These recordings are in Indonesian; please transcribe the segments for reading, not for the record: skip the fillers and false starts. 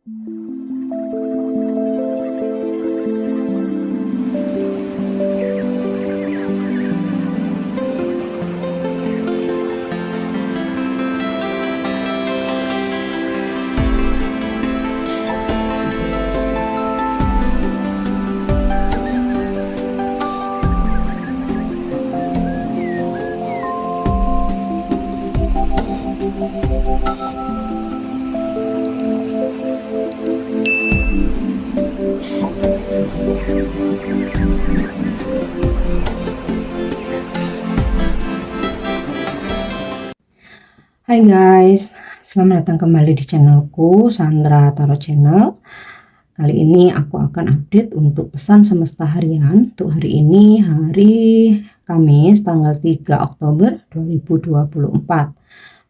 Hai guys, selamat datang kembali di channelku Sandra Tarot Channel. Kali ini aku akan update untuk pesan semesta harian untuk hari ini, hari Kamis tanggal 3 Oktober 2024.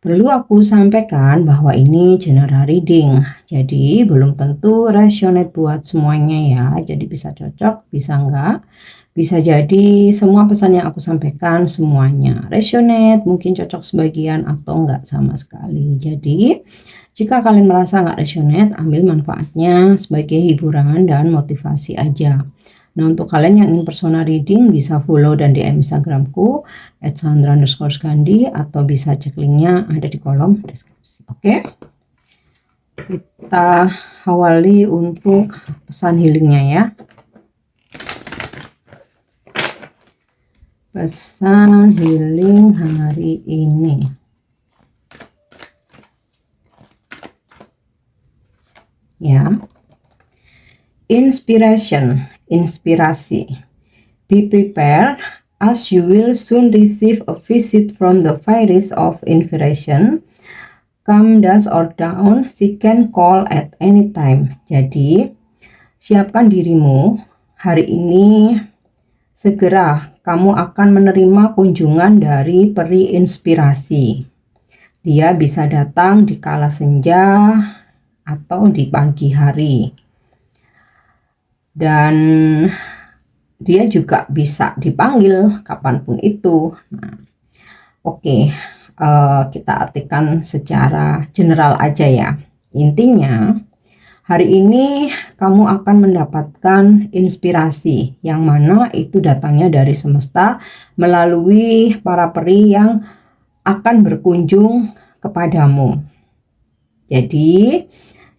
Perlu aku sampaikan bahwa ini general reading, jadi belum tentu resonate buat semuanya ya. Jadi bisa cocok, bisa enggak. Bisa jadi semua pesan yang aku sampaikan semuanya resonate, mungkin cocok sebagian atau enggak sama sekali. Jadi jika kalian merasa enggak resonate, ambil manfaatnya sebagai hiburan dan motivasi aja. Nah, untuk kalian yang ingin personal reading bisa follow dan DM Instagramku @sandra_skandi atau bisa cek linknya ada di kolom deskripsi. Oke, kita awali untuk pesan healingnya ya. Pesan healing hari ini. Ya. Inspiration, inspirasi. Be prepared as you will soon receive a visit from the virus of inspiration. Come dusk or dawn, she can call at any time. Jadi, siapkan dirimu hari ini. Segera kamu akan menerima kunjungan dari peri inspirasi. Dia bisa datang di kala senja atau di pagi hari. Dan dia juga bisa dipanggil kapanpun itu. Nah, oke, kita artikan secara general aja ya. Intinya, hari ini kamu akan mendapatkan inspirasi yang mana itu datangnya dari semesta melalui para peri yang akan berkunjung kepadamu. Jadi,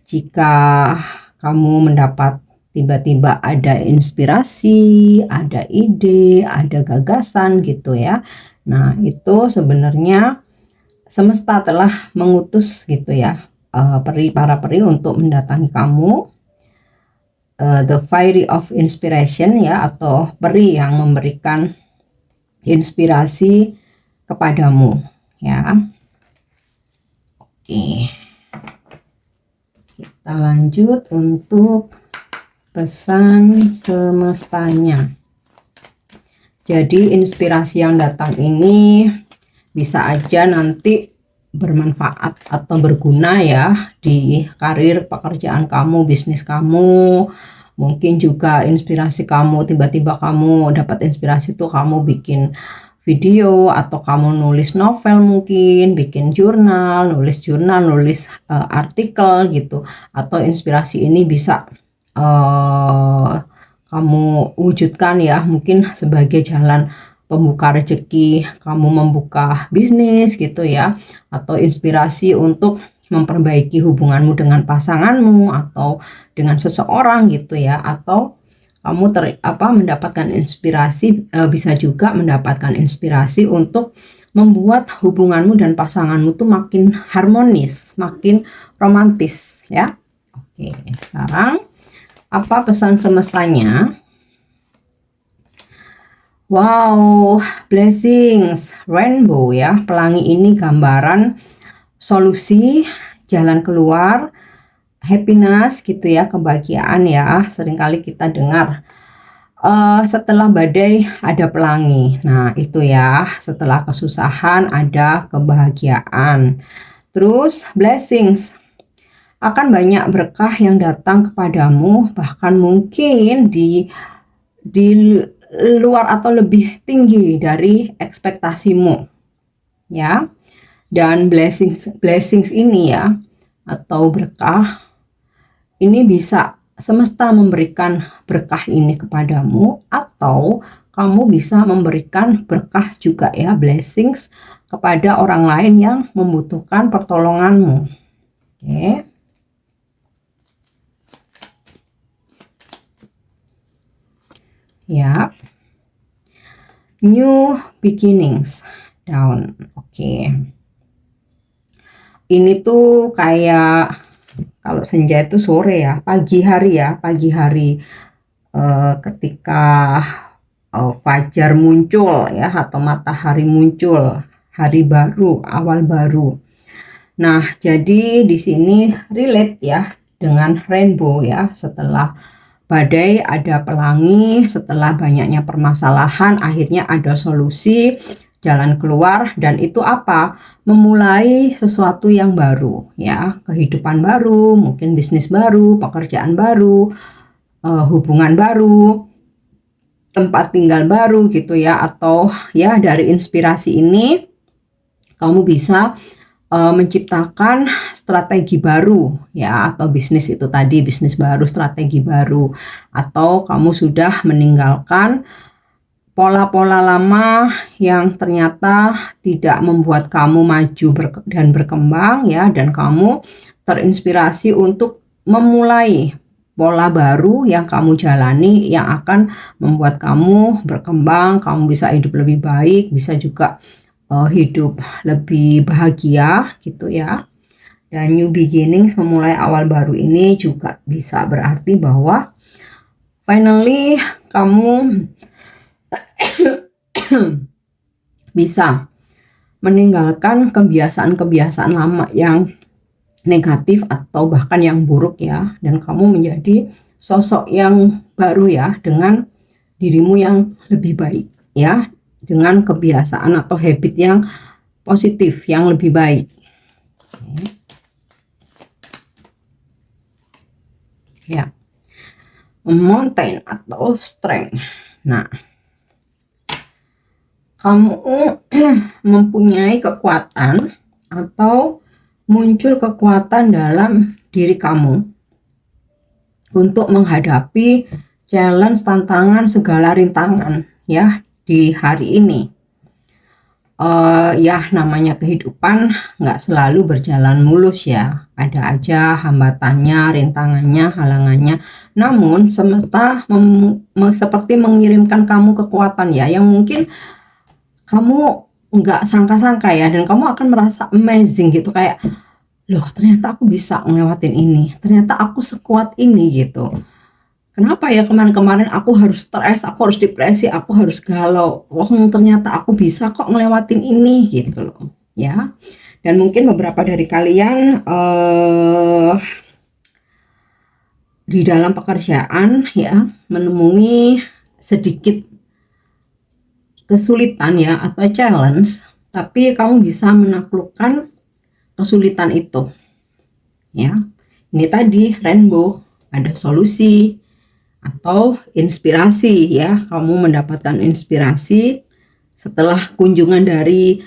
jika kamu mendapat tiba-tiba ada inspirasi, ada ide, ada gagasan gitu ya. Nah, itu sebenarnya semesta telah mengutus gitu ya. Para peri untuk mendatangi kamu, the fairy of inspiration ya, atau peri yang memberikan inspirasi kepadamu ya. Oke, kita lanjut untuk pesan semestanya. Jadi inspirasi yang datang ini bisa aja nanti bermanfaat atau berguna ya di karir, pekerjaan kamu, bisnis kamu. Mungkin juga inspirasi kamu, tiba-tiba kamu dapat inspirasi tuh kamu bikin video atau kamu nulis novel, mungkin bikin jurnal, nulis artikel gitu. Atau inspirasi ini bisa kamu wujudkan ya, mungkin sebagai jalan pembuka rezeki, kamu membuka bisnis gitu ya, atau inspirasi untuk memperbaiki hubunganmu dengan pasanganmu atau dengan seseorang gitu ya, atau kamu mendapatkan inspirasi, bisa juga mendapatkan inspirasi untuk membuat hubunganmu dan pasanganmu tuh makin harmonis, makin romantis ya. Oke, sekarang apa pesan semestanya? Wow, blessings, rainbow ya. Pelangi ini gambaran solusi, jalan keluar, happiness gitu ya, kebahagiaan ya. Seringkali kita dengar setelah badai ada pelangi. Nah, itu ya, setelah kesusahan ada kebahagiaan. Terus blessings, akan banyak berkah yang datang kepadamu, bahkan mungkin di luar atau lebih tinggi dari ekspektasimu ya. Dan blessings ini ya, atau berkah ini bisa semesta memberikan berkah ini kepadamu, atau kamu bisa memberikan berkah juga ya, blessings kepada orang lain yang membutuhkan pertolonganmu. Oke. Ya. New beginnings down. Oke. Ini tuh kayak kalau senja itu sore ya, pagi hari ya, pagi hari ketika fajar muncul ya, atau matahari muncul, hari baru, awal baru. Nah, jadi di sini relate ya dengan rainbow ya. Setelah badai ada pelangi, setelah banyaknya permasalahan akhirnya ada solusi, jalan keluar, dan itu apa? Memulai sesuatu yang baru ya, kehidupan baru, mungkin bisnis baru, pekerjaan baru, hubungan baru, tempat tinggal baru gitu ya, atau ya dari inspirasi ini kamu bisa menciptakan strategi baru ya, atau bisnis itu tadi, bisnis baru, strategi baru, atau kamu sudah meninggalkan pola-pola lama yang ternyata tidak membuat kamu maju dan berkembang ya, dan kamu terinspirasi untuk memulai pola baru yang kamu jalani yang akan membuat kamu berkembang, kamu bisa hidup lebih baik, bisa juga hidup lebih bahagia gitu ya. Dan new beginnings, memulai awal baru ini juga bisa berarti bahwa finally kamu bisa meninggalkan kebiasaan-kebiasaan lama yang negatif atau bahkan yang buruk ya, dan kamu menjadi sosok yang baru ya, dengan dirimu yang lebih baik ya, dengan kebiasaan atau habit yang positif yang lebih baik. Ya, mountain atau strength. Nah, kamu mempunyai kekuatan atau muncul kekuatan dalam diri kamu untuk menghadapi challenge, tantangan, segala rintangan ya di hari ini. Ya namanya kehidupan nggak selalu berjalan mulus ya, ada aja hambatannya, rintangannya, halangannya. Namun semesta seperti mengirimkan kamu kekuatan ya, yang mungkin kamu nggak sangka-sangka ya, dan kamu akan merasa amazing gitu, kayak loh ternyata aku bisa ngelewatin ini, ternyata aku sekuat ini gitu. Kenapa ya kemarin-kemarin aku harus stres, aku harus depresi, aku harus galau, ternyata aku bisa kok ngelewatin ini gitu loh ya. Dan mungkin beberapa dari kalian di dalam pekerjaan ya menemui sedikit kesulitan ya atau challenge, tapi kamu bisa menaklukkan kesulitan itu ya. Ini tadi rainbow, ada solusi atau inspirasi ya, kamu mendapatkan inspirasi setelah kunjungan dari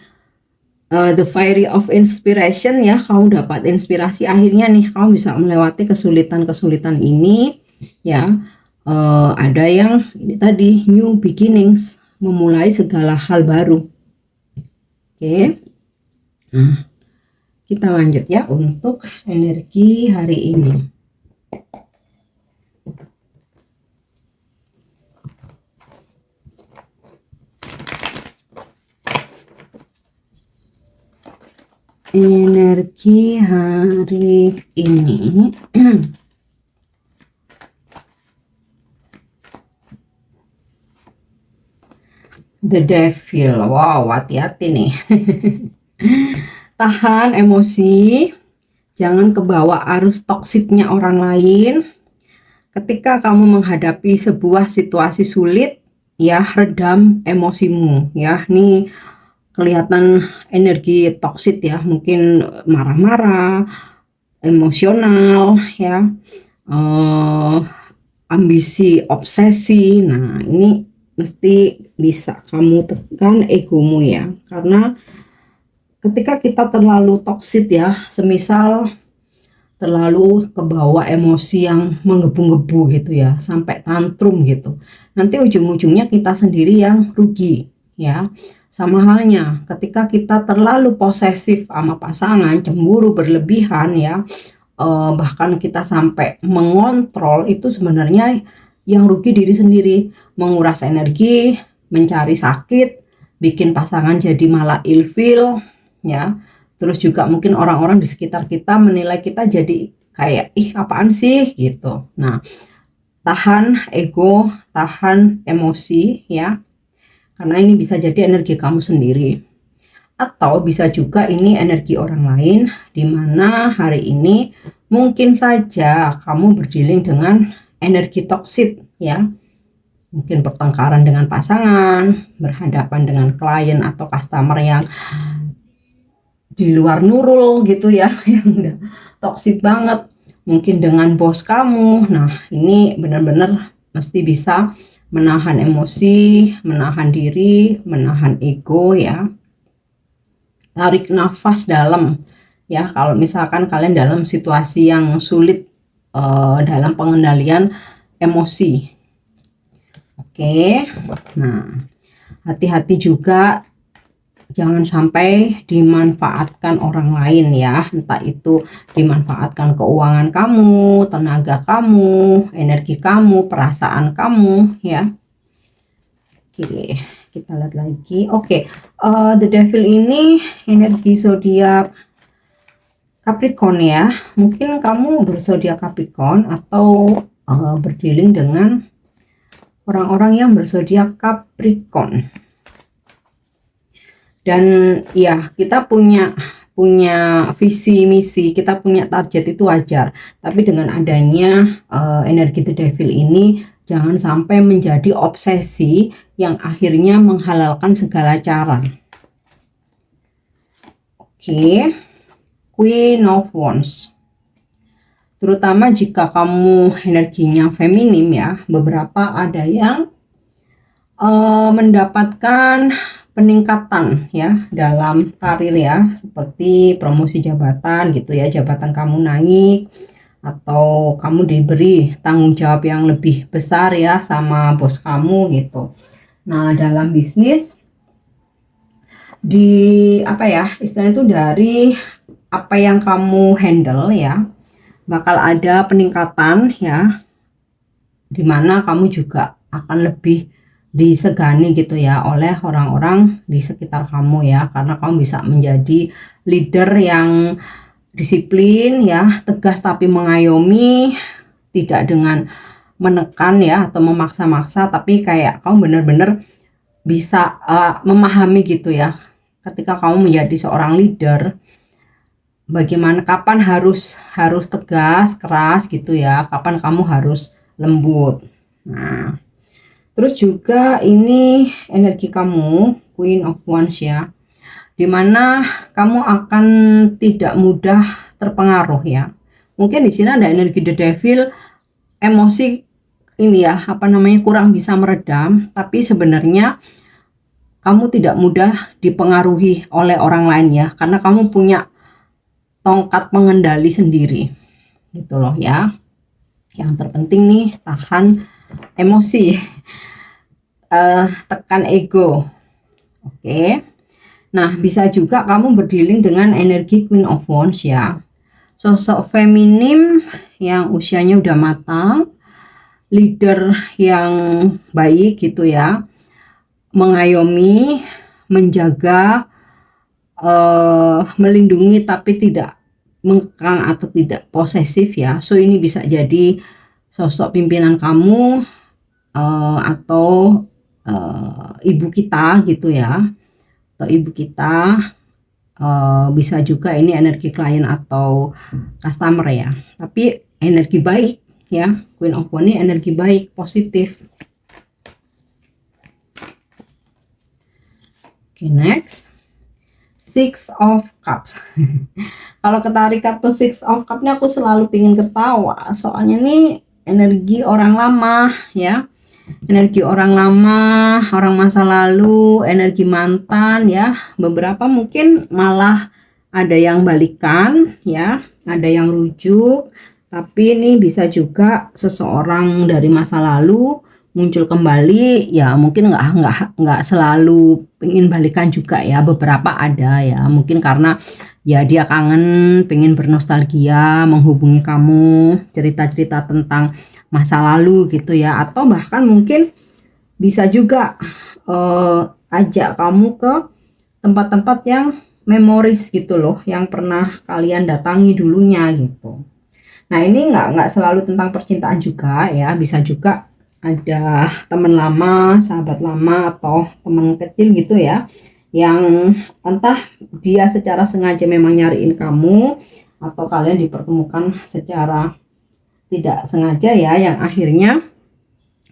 the fairy of inspiration ya, kamu dapat inspirasi, akhirnya nih kamu bisa melewati kesulitan-kesulitan ini ya. Ada yang ini tadi new beginnings, memulai segala hal baru. Oke. Nah, kita lanjut ya untuk energi hari ini. Energi hari ini The Devil. Wow, hati-hati nih. Tahan emosi, jangan kebawa arus toksiknya orang lain. Ketika kamu menghadapi sebuah situasi sulit, ya redam emosimu ya. Nih kelihatan energi toksik ya, mungkin marah-marah, emosional ya, ambisi, obsesi. Nah ini mesti bisa kamu tekan egomu ya, karena ketika kita terlalu toksik ya, semisal terlalu kebawa emosi yang menggebu-gebu gitu ya, sampai tantrum gitu. Nanti ujung-ujungnya kita sendiri yang rugi ya. Sama halnya ketika kita terlalu posesif sama pasangan, cemburu berlebihan ya, bahkan kita sampai mengontrol, itu sebenarnya yang rugi diri sendiri, menguras energi, mencari sakit, bikin pasangan jadi malah ilfil ya. Terus juga mungkin orang-orang di sekitar kita menilai kita jadi kayak ih apaan sih gitu. Nah, tahan ego, tahan emosi ya, karena ini bisa jadi energi kamu sendiri, atau bisa juga ini energi orang lain, dimana hari ini mungkin saja kamu berdealing dengan energi toksik ya. Mungkin pertengkaran dengan pasangan, berhadapan dengan klien atau customer yang di luar nurul gitu ya, yang udah toksik banget. Mungkin dengan bos kamu. Nah, ini benar-benar mesti bisa menahan emosi, menahan diri, menahan ego ya. Tarik nafas dalam ya, kalau misalkan kalian dalam situasi yang sulit dalam pengendalian emosi. Oke. Nah, hati-hati juga jangan sampai dimanfaatkan orang lain ya, entah itu dimanfaatkan keuangan kamu, tenaga kamu, energi kamu, perasaan kamu ya. Oke, kita lihat lagi. Oke, The Devil ini energi zodiak Capricorn ya. Mungkin kamu berzodiak Capricorn atau berdealing dengan orang-orang yang berzodiak Capricorn. Dan ya, kita punya visi misi, kita punya target, itu wajar. Tapi dengan adanya energi The Devil ini, jangan sampai menjadi obsesi yang akhirnya menghalalkan segala cara. Oke, Queen of Wands. Terutama jika kamu energinya feminim ya, beberapa ada yang mendapatkan peningkatan ya dalam karir ya, seperti promosi jabatan gitu ya, jabatan kamu naik, atau kamu diberi tanggung jawab yang lebih besar ya sama bos kamu gitu. Nah, dalam bisnis di apa ya, istilahnya itu dari apa yang kamu handle ya, bakal ada peningkatan ya, dimana kamu juga akan lebih disegani gitu ya oleh orang-orang di sekitar kamu ya, karena kamu bisa menjadi leader yang disiplin ya, tegas tapi mengayomi, tidak dengan menekan ya atau memaksa-maksa, tapi kayak kamu benar-benar bisa memahami gitu ya, ketika kamu menjadi seorang leader, bagaimana kapan harus tegas keras gitu ya, kapan kamu harus lembut. Nah, terus juga ini energi kamu Queen of Wands ya, dimana kamu akan tidak mudah terpengaruh ya. Mungkin di sini ada energi The Devil, emosi ini ya, apa namanya, kurang bisa meredam, tapi sebenarnya kamu tidak mudah dipengaruhi oleh orang lain ya, karena kamu punya tongkat pengendali sendiri gitu loh ya. Yang terpenting nih, tahan emosi, tekan ego. Oke. Nah, bisa juga kamu berdealing dengan energi Queen of Wands ya, sosok feminim yang usianya udah matang, leader yang baik gitu ya, mengayomi, menjaga, melindungi tapi tidak mengekang atau tidak posesif ya. So ini bisa jadi sosok pimpinan kamu atau ibu kita gitu ya, atau ibu kita, bisa juga ini energi klien atau customer ya, tapi energi baik ya. Queen of Wands ini energi baik, positif. Oke, next Six of Cups. Kalau ketarik kartu Six of Cups ini aku selalu pingin ketawa, soalnya nih energi orang lama ya, energi orang lama, orang masa lalu, energi mantan ya. Beberapa mungkin malah ada yang balikan ya, ada yang rujuk, tapi ini bisa juga seseorang dari masa lalu muncul kembali, ya mungkin nggak selalu pengen balikan juga ya, beberapa ada ya, mungkin karena ya dia kangen, pengen bernostalgia, menghubungi kamu, cerita-cerita tentang masa lalu gitu ya, atau bahkan mungkin bisa juga ajak kamu ke tempat-tempat yang memoris gitu loh, yang pernah kalian datangi dulunya gitu. Nah ini nggak selalu tentang percintaan juga ya, bisa juga ada teman lama, sahabat lama, atau teman kecil gitu ya, yang entah dia secara sengaja memang nyariin kamu, atau kalian dipertemukan secara tidak sengaja ya, yang akhirnya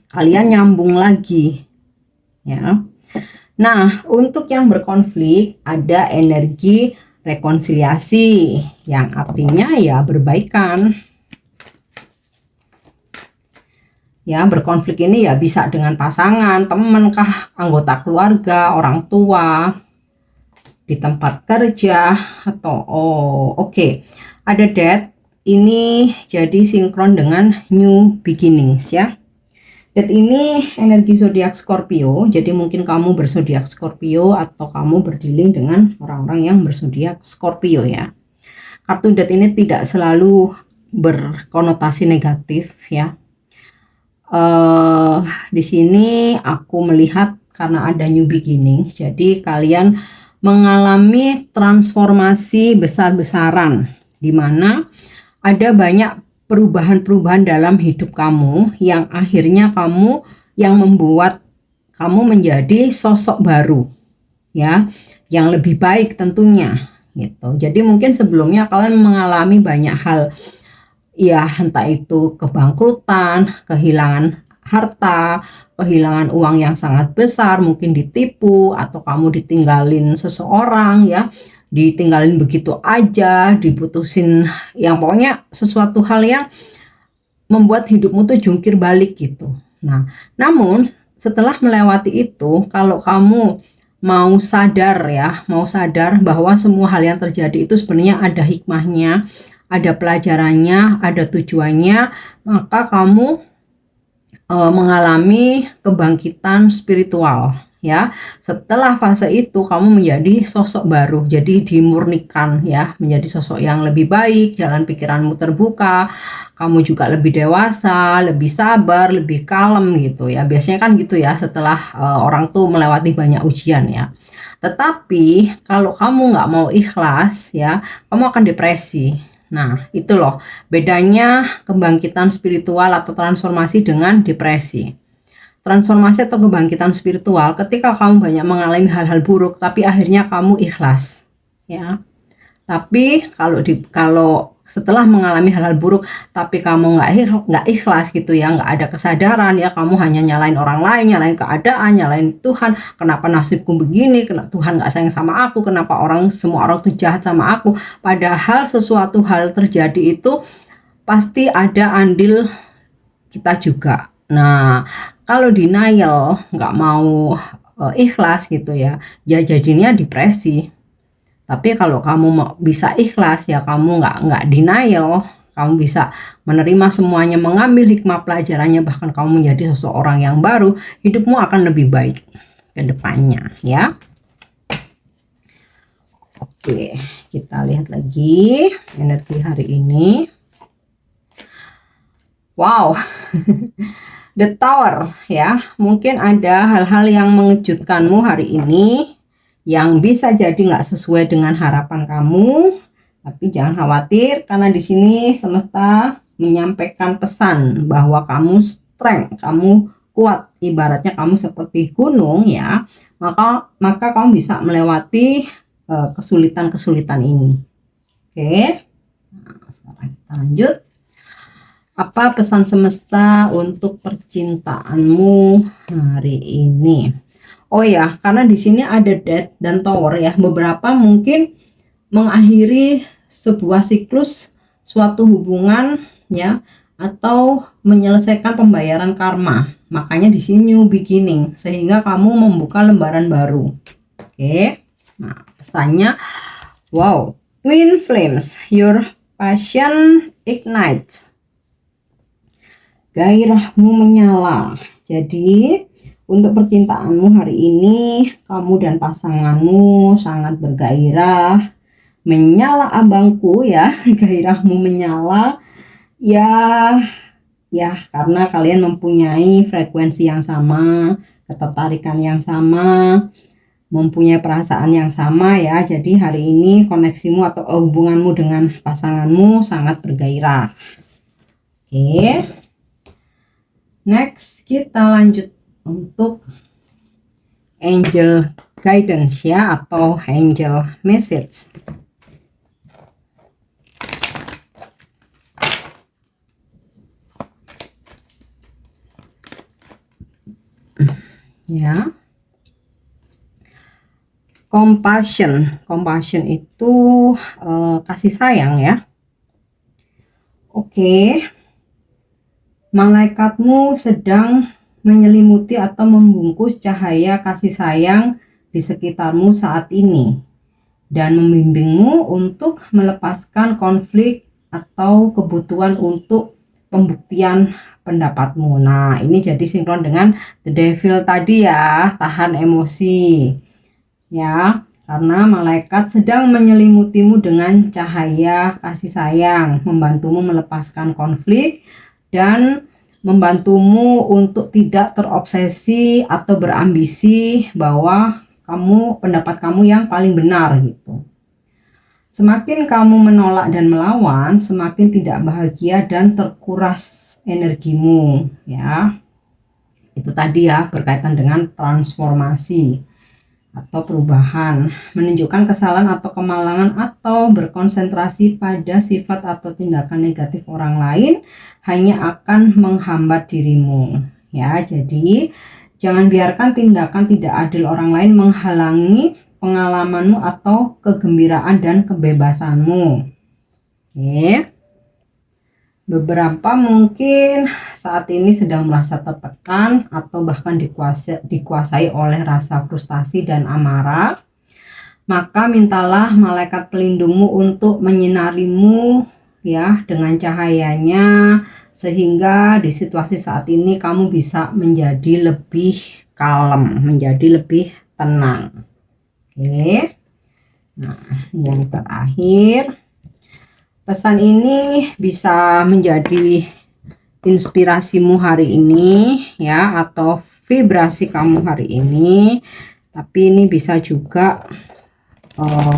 kalian nyambung lagi ya. Nah, untuk yang berkonflik ada energi rekonsiliasi, yang artinya ya berbaikan. Ya, berkonflik ini ya bisa dengan pasangan, teman kah, anggota keluarga, orang tua, di tempat kerja, atau oke. Ada Death, ini jadi sinkron dengan new beginnings ya. Death ini energi zodiak Scorpio, jadi mungkin kamu berzodiak Scorpio atau kamu berdealing dengan orang-orang yang berzodiak Scorpio ya. Kartu Death ini tidak selalu berkonotasi negatif ya. Di sini aku melihat karena ada new beginning, jadi kalian mengalami transformasi besar-besaran, di mana ada banyak perubahan-perubahan dalam hidup kamu yang akhirnya yang membuat kamu menjadi sosok baru ya, yang lebih baik tentunya gitu. Jadi mungkin sebelumnya kalian mengalami banyak hal ya, entah itu kebangkrutan, kehilangan harta, kehilangan uang yang sangat besar, mungkin ditipu, atau kamu ditinggalin seseorang ya, ditinggalin begitu aja, diputusin, yang pokoknya sesuatu hal yang membuat hidupmu tuh jungkir balik gitu. Nah, namun setelah melewati itu, kalau kamu mau sadar bahwa semua hal yang terjadi itu sebenarnya ada hikmahnya, ada pelajarannya, ada tujuannya, maka kamu mengalami kebangkitan spiritual ya. Setelah fase itu kamu menjadi sosok baru, jadi dimurnikan ya, menjadi sosok yang lebih baik, jalan pikiranmu terbuka, kamu juga lebih dewasa, lebih sabar, lebih kalem gitu ya. Biasanya kan gitu ya, setelah orang tuh melewati banyak ujian ya. Tetapi kalau kamu nggak mau ikhlas ya, kamu akan depresi. Nah itu loh bedanya kebangkitan spiritual atau transformasi dengan depresi. Transformasi atau kebangkitan spiritual ketika kamu banyak mengalami hal-hal buruk tapi akhirnya kamu ikhlas ya. Tapi kalau setelah mengalami hal-hal buruk tapi kamu nggak ikhlas gitu ya, nggak ada kesadaran ya, kamu hanya nyalain orang lain, nyalain keadaan, nyalain Tuhan, kenapa nasibku begini, kenapa Tuhan nggak sayang sama aku, kenapa semua orang tuh jahat sama aku, padahal sesuatu hal terjadi itu pasti ada andil kita juga. Nah, kalau denial, nggak mau ikhlas gitu ya, ya jadinya depresi. Tapi kalau kamu bisa ikhlas ya, kamu nggak denial, kamu bisa menerima semuanya, mengambil hikmah pelajarannya, bahkan kamu menjadi seseorang yang baru, hidupmu akan lebih baik ke depannya ya. Oke, kita lihat lagi energi hari ini. Wow. The Tower ya, mungkin ada hal-hal yang mengejutkanmu hari ini yang bisa jadi nggak sesuai dengan harapan kamu, tapi jangan khawatir karena di sini semesta menyampaikan pesan bahwa kamu strength, kamu kuat, ibaratnya kamu seperti gunung ya, maka kamu bisa melewati kesulitan-kesulitan ini. Oke, nah, sekarang kita lanjut. Apa pesan semesta untuk percintaanmu hari ini? Oh ya, karena di sini ada Death dan Tower ya. Beberapa mungkin mengakhiri sebuah siklus suatu hubungan ya, atau menyelesaikan pembayaran karma. Makanya di sini new beginning, sehingga kamu membuka lembaran baru. Oke. Nah, pesannya wow, Twin Flames, your Passion ignites. Gairahmu menyala. Jadi untuk percintaanmu hari ini, kamu dan pasanganmu sangat bergairah. Menyala abangku ya, gairahmu menyala. Ya, karena kalian mempunyai frekuensi yang sama, ketertarikan yang sama, mempunyai perasaan yang sama ya. Jadi hari ini koneksimu atau hubunganmu dengan pasanganmu sangat bergairah. Oke. Next kita lanjut untuk angel guidance ya, atau angel message. Ya. Compassion itu kasih sayang ya. Oke. Malaikatmu sedang menyelimuti atau membungkus cahaya kasih sayang di sekitarmu saat ini dan membimbingmu untuk melepaskan konflik atau kebutuhan untuk pembuktian pendapatmu. Nah, ini jadi sinkron dengan the devil tadi ya, tahan emosi. Ya, karena malaikat sedang menyelimutimu dengan cahaya kasih sayang, membantumu melepaskan konflik dan membantumu untuk tidak terobsesi atau berambisi bahwa pendapat kamu yang paling benar gitu. Semakin kamu menolak dan melawan, semakin tidak bahagia dan terkuras energimu ya. Itu tadi ya, berkaitan dengan transformasi atau perubahan, menunjukkan kesalahan atau kemalangan atau berkonsentrasi pada sifat atau tindakan negatif orang lain hanya akan menghambat dirimu ya. Jadi jangan biarkan tindakan tidak adil orang lain menghalangi pengalamanmu atau kegembiraan dan kebebasanmu. Oke. Beberapa mungkin saat ini sedang merasa tertekan atau bahkan dikuasai oleh rasa frustasi dan amarah. Maka mintalah malaikat pelindungmu untuk menyinarimu ya dengan cahayanya, sehingga di situasi saat ini kamu bisa menjadi lebih kalem, menjadi lebih tenang. Oke. Nah, yang terakhir, pesan ini bisa menjadi inspirasimu hari ini ya, atau vibrasi kamu hari ini, tapi ini bisa juga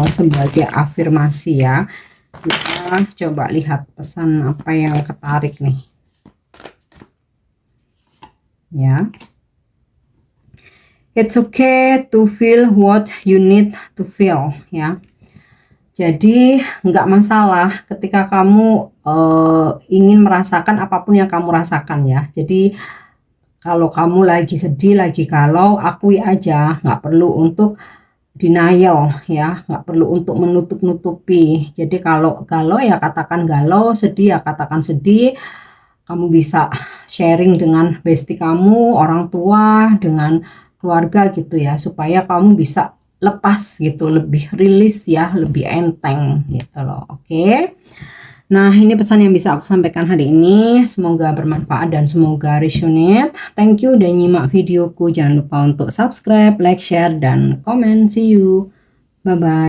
sebagai afirmasi ya. Kita coba lihat pesan apa yang ketarik nih ya. It's okay to feel what you need to feel ya. Jadi nggak masalah ketika kamu ingin merasakan apapun yang kamu rasakan ya. Jadi kalau kamu lagi sedih, lagi galau, akui aja, nggak perlu untuk denial ya, nggak perlu untuk menutup-nutupi. Jadi kalau galau ya katakan galau, sedih ya katakan sedih. Kamu bisa sharing dengan bestie kamu, orang tua, dengan keluarga gitu ya, supaya kamu bisa lepas gitu, lebih rilis ya, lebih enteng gitu loh. Oke. Nah, ini pesan yang bisa aku sampaikan hari ini. Semoga bermanfaat dan semoga resonate. Thank you udah nyimak videoku. Jangan lupa untuk subscribe, like, share, dan komen. See you. Bye-bye.